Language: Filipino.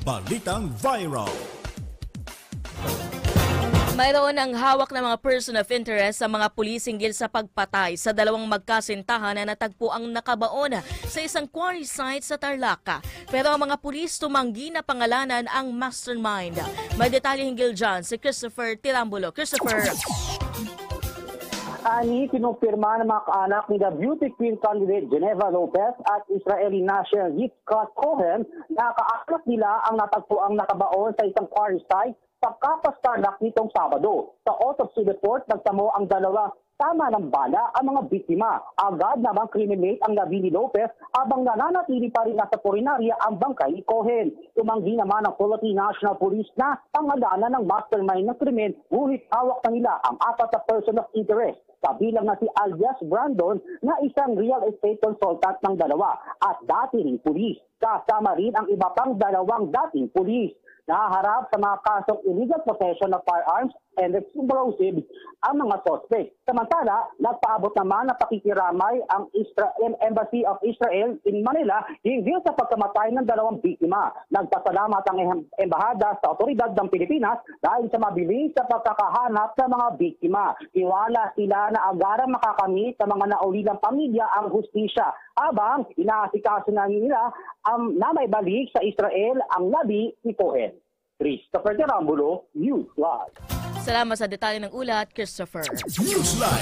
Balitang Viral. Mayroon ang hawak ng mga person of interest sa mga pulis hinggil sa pagpatay sa dalawang magkasintahan na natagpo ang nakabaon sa isang quarry site sa Tarlac. Pero ang mga pulis tumanggi na pangalanan ang mastermind. May detalye hinggil dyan si Christopher Tirambulo. Christopher. Ani, kinumpirma ng mga kaanak ni the beauty queen candidate Geneva Lopez at Israeli national Yitzhak Cohen na kaanak nila ang natagpo ang nakabaon sa isang quarry site pagkapastarnak nitong Sabado. Sa autopsy report, nagtamo ang dalawa tama ng bala ang mga biktima. Agad namang criminate ang labi ni Lopez habang nananatili pa rin nasa purinarya ang bangkay ni Cohen. Tumanggi naman ang Philippine National Police na pangalanan ng mastermind ng krimen, ngunit hawak na nila ang apat na person of interest. Kabilang na si alias Brandon na isang real estate consultant ng dalawa at dati ring pulis. Kasama rin ang iba pang dalawang dating pulis. Nahaharap sa mga kasong illegal possession of firearms and explosives ang mga suspect. Samantala, nagpaabot naman na pakikiramay ang Embassy of Israel in Manila hinggil sa pagkamatay ng dalawang biktima. Nagpasalamat ang embahada sa otoridad ng Pilipinas dahil sa mabilis sa pagkakahanap sa mga biktima. Iwala sila na agarang makakamit sa mga naulilang pamilya ang hustisya habang inaasikaso na nila na may balik sa Israel ang labi ni Cohen. Christopher Tirambulo, Newsline. Salamat sa detalye ng ulat, Christopher. Newsline.